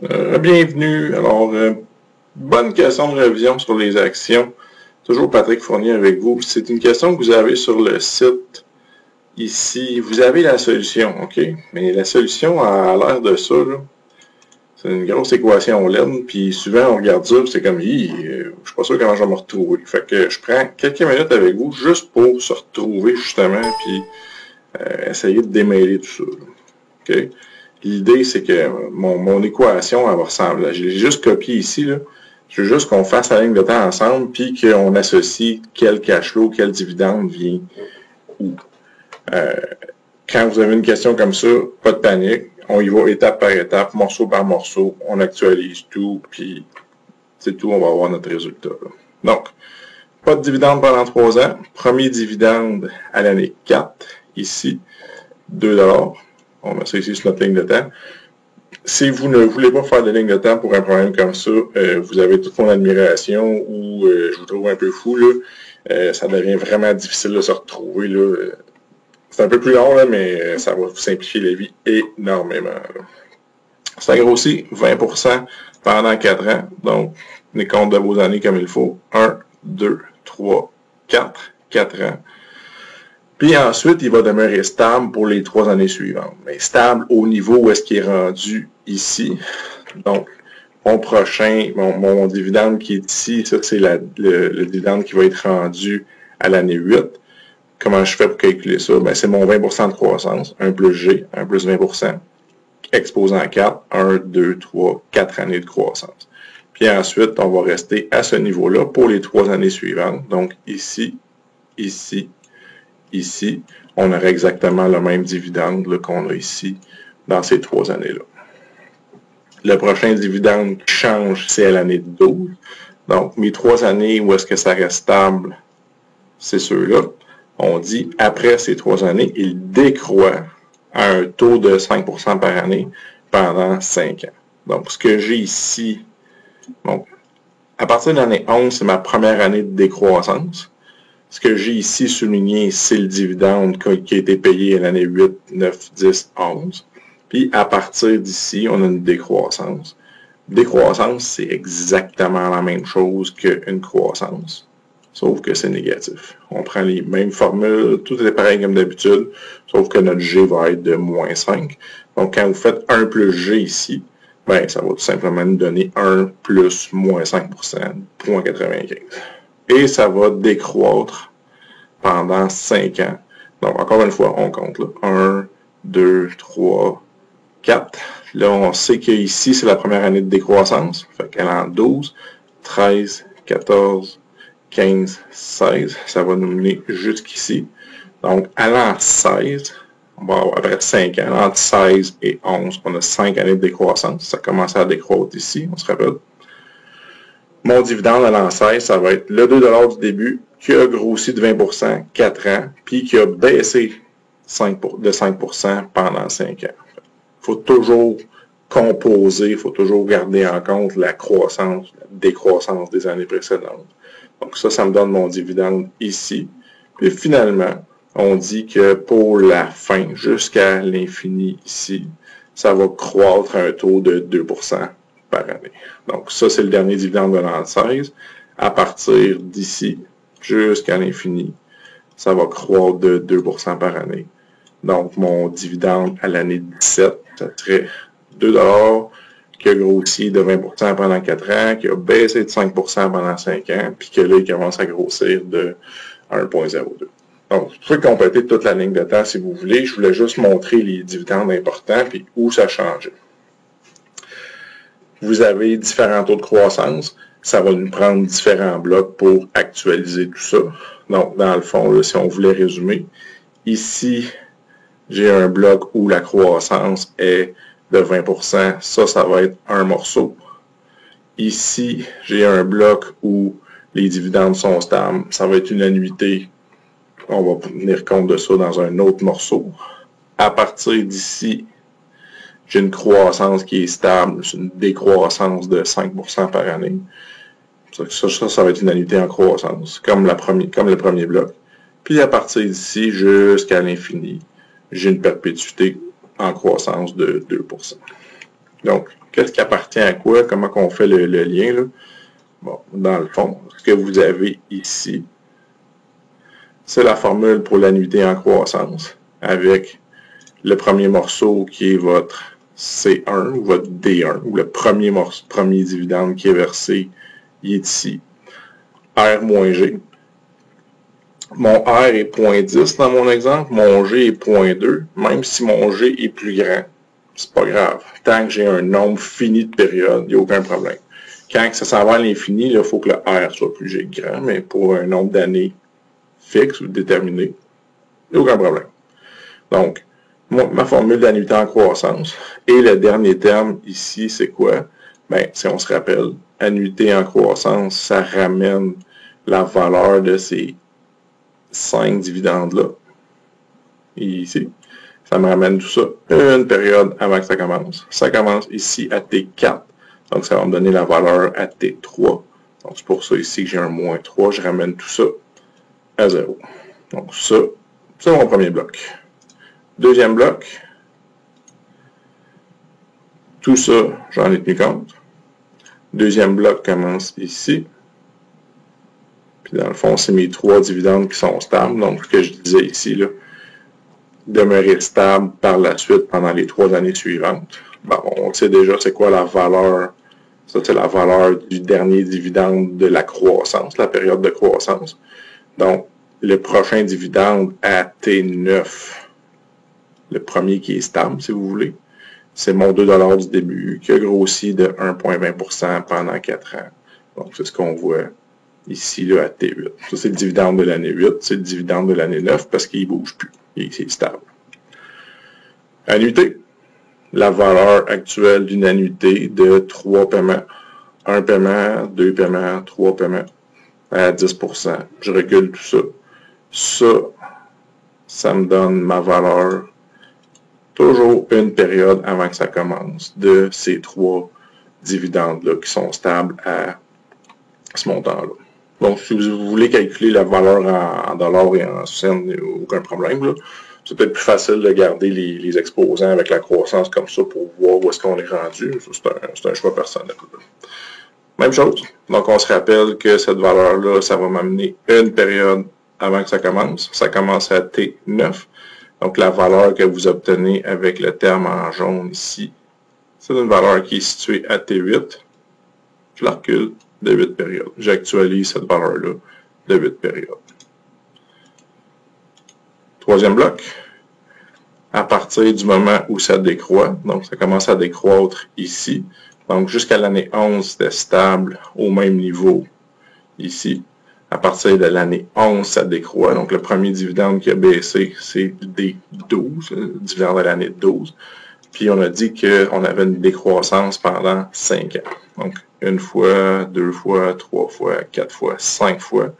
Bienvenue. Alors, bonne question de révision sur les actions. Toujours Patrick Fournier avec vous. C'est une question que vous avez sur le site ici. Vous avez la solution, OK? Mais la solution a l'air de ça, là. C'est une grosse équation LED, puis souvent on regarde ça, c'est comme, je suis pas sûr comment je vais me retrouver. Fait que je prends quelques minutes avec vous juste pour se retrouver justement, puis essayer de démêler tout ça, là. OK? L'idée, c'est que mon équation, elle va ressembler. J'ai juste copié ici, là. Je veux juste qu'on fasse la ligne de temps ensemble, puis qu'on associe quel cash flow, quel dividende vient où. Quand vous avez une question comme ça, pas de panique. On y va étape par étape, morceau par morceau. On actualise tout, puis c'est tout, on va avoir notre résultat, là. Donc, pas de dividende pendant 3 ans. Premier dividende à l'année 4, ici, 2$. On met ça ici sur notre ligne de temps. Si vous ne voulez pas faire de ligne de temps pour un problème comme ça, vous avez toute mon admiration ou je vous trouve un peu fou, là, ça devient vraiment difficile de se retrouver, là. C'est un peu plus long, là, mais ça va vous simplifier la vie énormément, là. Ça grossit 20% pendant 4 ans. Donc, les comptes de vos années comme il faut. 1, 2, 3, 4 ans. Puis ensuite, il va demeurer stable pour les 3 années suivantes. Mais stable au niveau où est-ce qu'il est rendu ici. Donc, mon prochain, mon dividende qui est ici, ça c'est le dividende qui va être rendu à l'année 8. Comment je fais pour calculer ça? Ben, c'est mon 20% de croissance, 1 plus G, 1 plus 20%, exposant 4, 1, 2, 3, 4 années de croissance. Puis ensuite, on va rester à ce niveau-là pour les 3 années suivantes. Donc, ici, ici, ici, on aurait exactement le même dividende qu'on a ici dans ces 3 années-là. Le prochain dividende qui change, c'est à l'année 12. Donc, mes 3 années où est-ce que ça reste stable, c'est ceux-là. On dit, après ces 3 années, il décroît à un taux de 5% par année pendant 5 ans. Donc, ce que j'ai ici, donc, à partir de l'année 11, c'est ma première année de décroissance. Ce que j'ai ici souligné, c'est le dividende qui a été payé à l'année 8, 9, 10, 11. Puis, à partir d'ici, on a une décroissance. Décroissance, c'est exactement la même chose qu'une croissance, sauf que c'est négatif. On prend les mêmes formules, tout est pareil comme d'habitude, sauf que notre G va être de moins 5. Donc, quand vous faites 1 plus G ici, ben, ça va tout simplement nous donner 1 plus moins 5%, 0,95. Et ça va décroître pendant 5 ans. Donc, encore une fois, on compte là. 1, 2, 3, 4. Là, on sait qu'ici, c'est la première année de décroissance. Fait qu'elle est en 12, 13, 14, 15, 16. Ça va nous mener jusqu'ici. Donc, à l'an 16, on va avoir après 5 ans, entre 16 et 11, on a 5 années de décroissance. Ça commence à décroître ici, on se rappelle. Mon dividende à l'an 16, ça va être le 2$ du début, qui a grossi de 20%, 4 ans, puis qui a baissé de 5% pendant 5 ans. Il faut toujours composer, il faut toujours garder en compte la croissance, la décroissance des années précédentes. Donc ça me donne mon dividende ici. Puis finalement, on dit que pour la fin, jusqu'à l'infini ici, ça va croître à un taux de 2% par année. Donc ça, c'est le dernier dividende de l'an 16. À partir d'ici, jusqu'à l'infini, ça va croître de 2% par année. Donc mon dividende à l'année 17, ça serait 2$, qui a grossi de 20% pendant 4 ans, qui a baissé de 5% pendant 5 ans, puis que là, il commence à grossir de 1,02. Donc, vous pouvez compléter toute la ligne de temps si vous voulez. Je voulais juste montrer les dividendes importants, puis où ça change. Vous avez différents taux de croissance. Ça va nous prendre différents blocs pour actualiser tout ça. Donc, dans le fond, là, si on voulait résumer, ici, j'ai un bloc où la croissance est de 20%. Ça va être un morceau. Ici, j'ai un bloc où les dividendes sont stables. Ça va être une annuité. On va tenir compte de ça dans un autre morceau. À partir d'ici, j'ai une croissance qui est stable. C'est une décroissance de 5% par année. Ça va être une annuité en croissance, comme le premier bloc. Puis à partir d'ici, jusqu'à l'infini, j'ai une perpétuité en croissance de 2%. Donc, qu'est-ce qui appartient à quoi? Comment on fait le lien, là? Bon, dans le fond, ce que vous avez ici, c'est la formule pour l'annuité en croissance, avec le premier morceau qui est votre C1 ou votre D1, ou le premier dividende qui est versé, il est ici. R moins G. Mon R est 0.10 dans mon exemple, mon G est 0.2, même si mon G est plus grand, c'est pas grave. Tant que j'ai un nombre fini de périodes, il n'y a aucun problème. Quand ça s'en va à l'infini, il faut que le R soit plus grand, mais pour un nombre d'années fixe ou déterminé, il n'y a aucun problème. Donc, ma formule d'annuité en croissance. Et le dernier terme ici, c'est quoi? Ben, si on se rappelle, annuité en croissance, ça ramène la valeur de ces 5 dividendes-là. Ici. Ça me ramène tout ça une période avant que ça commence. Ça commence ici à T4. Donc, ça va me donner la valeur à T3. Donc, c'est pour ça ici que j'ai un moins 3. Je ramène tout ça à 0. Donc, ça, c'est mon premier bloc. Deuxième bloc. Tout ça, j'en ai tenu compte. Deuxième bloc commence ici. Puis, dans le fond, c'est mes 3 dividendes qui sont stables. Donc, ce que je disais ici, là, demeurer stable par la suite pendant les 3 années suivantes. Bon, on sait déjà c'est quoi la valeur. Ça, c'est la valeur du dernier dividende de la croissance, la période de croissance. Donc, le prochain dividende à T9, le premier qui est stable, si vous voulez, c'est mon 2$ du début qui a grossi de 1,20% pendant 4 ans. Donc, c'est ce qu'on voit ici là, à T8. Ça, c'est le dividende de l'année 8. C'est le dividende de l'année 9 parce qu'il ne bouge plus. Il est stable. Annuité. La valeur actuelle d'une annuité de 3 paiements. 1 paiement, 2 paiements, 3 paiements à 10%. Je recule tout ça. Ça me donne ma valeur toujours une période avant que ça commence de ces 3 dividendes-là qui sont stables à ce montant-là. Donc, si vous voulez calculer la valeur en dollars et en cents, il n'y a aucun problème, là. C'est peut-être plus facile de garder les exposants avec la croissance comme ça pour voir où est-ce qu'on est rendu. C'est un choix personnel. Même chose. Donc, on se rappelle que cette valeur-là, ça va m'amener une période avant que ça commence. Ça commence à T9. Donc, la valeur que vous obtenez avec le terme en jaune ici, c'est une valeur qui est située à T8. Je la recule de 8 périodes. J'actualise cette valeur-là de 8 périodes. Troisième bloc, à partir du moment où ça décroît, donc ça commence à décroître ici, donc jusqu'à l'année 11, c'était stable au même niveau ici. À partir de l'année 11, ça décroît, donc le premier dividende qui a baissé, c'est D12, le dividende de l'année 12. Puis on a dit qu'on avait une décroissance pendant 5 ans. Donc, 1 fois, 2 fois, 3 fois, 4 fois, 5 fois.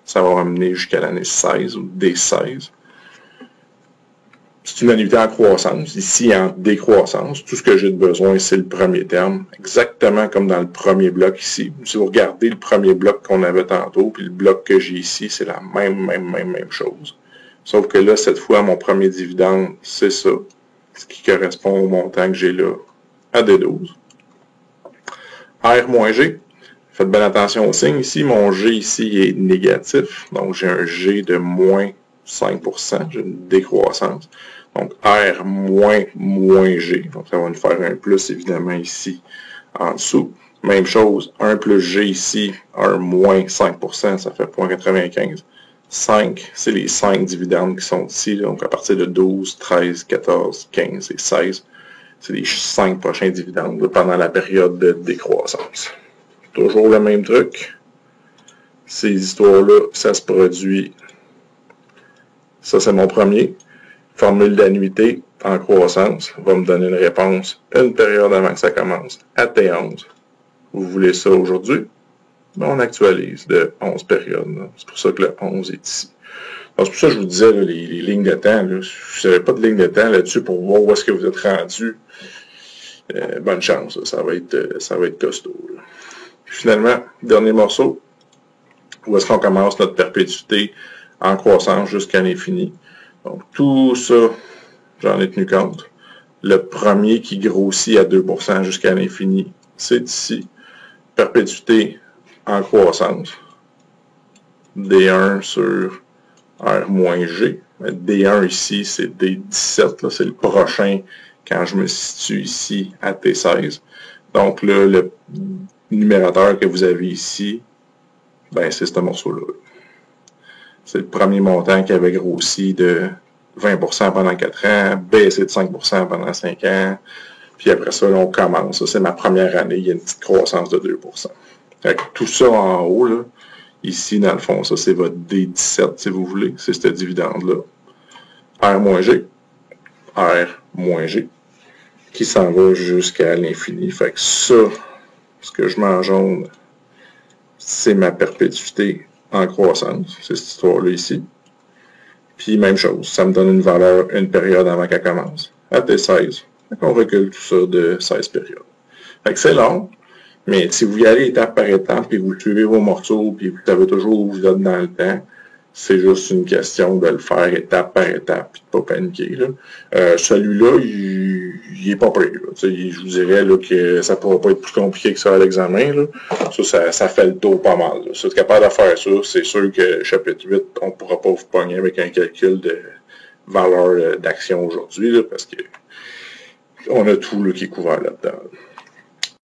Ça va ramener jusqu'à l'année 16 ou D16. C'est une annuité en croissance. Ici, en décroissance, tout ce que j'ai de besoin, c'est le premier terme. Exactement comme dans le premier bloc ici. Si vous regardez le premier bloc qu'on avait tantôt, puis le bloc que j'ai ici, c'est la même chose. Sauf que là, cette fois, mon premier dividende, c'est ça. Ce qui correspond au montant que j'ai là, à D12. R moins G. Faites bien attention au signe. Ici, mon G ici est négatif. Donc, j'ai un G de moins 5%. J'ai une décroissance. Donc, R moins G. Donc, ça va nous faire un plus, évidemment, ici, en dessous. Même chose, 1 plus G ici, 1 moins 5%, ça fait 0,95. 5, c'est les 5 dividendes qui sont ici. Donc, à partir de 12, 13, 14, 15 et 16, c'est les 5 prochains dividendes là, pendant la période de décroissance. Toujours le même truc. Ces histoires-là, ça se produit. Ça, c'est mon premier. Formule d'annuité en croissance va me donner une réponse une période avant que ça commence à T11. Vous voulez ça aujourd'hui? Ben, on actualise de 11 périodes. C'est pour ça que le 11 est ici. Donc, c'est pour ça que je vous disais, là, les lignes de temps, là, si vous n'avez pas de ligne de temps là-dessus pour voir où est-ce que vous êtes rendu, bonne chance, là, ça va être costaud. Là. Finalement, dernier morceau, où est-ce qu'on commence notre perpétuité en croissance jusqu'à l'infini. Donc, tout ça, j'en ai tenu compte. Le premier qui grossit à 2% jusqu'à l'infini, c'est ici. Perpétuité en croissance. D1 sur R moins G. D1 ici, c'est D17, c'est le prochain quand je me situe ici à T16. Donc là, le numérateur que vous avez ici, ben c'est ce morceau-là. C'est le premier montant qui avait grossi de 20% pendant 4 ans, baissé de 5% pendant 5 ans, puis après ça, là, on commence. Ça, c'est ma première année, il y a une petite croissance de 2%. Fait que tout ça en haut, là, ici, dans le fond, ça, c'est votre D17, si vous voulez. C'est ce dividende-là. R-G, R-G, qui s'en va jusqu'à l'infini. Fait que ça, ce que je mets en jaune, c'est ma perpétuité en croissance. C'est cette histoire-là ici. Puis, même chose, ça me donne une valeur, une période avant qu'elle commence, à T16. Fait qu'on recule tout ça de 16 périodes. Fait que c'est long, mais si vous y allez étape par étape, puis vous suivez vos morceaux, puis vous savez toujours où vous êtes dans le temps, c'est juste une question de le faire étape par étape, puis de pas paniquer. Celui-là, il est pas prêt. Je vous dirais là, que ça pourra pas être plus compliqué que ça à l'examen. Ça fait le tour pas mal. Là. Si vous êtes capable de faire ça, c'est sûr que chapitre 8, on pourra pas vous pogner avec un calcul de valeur d'action aujourd'hui, parce que on a tout là, qui est couvert là-dedans.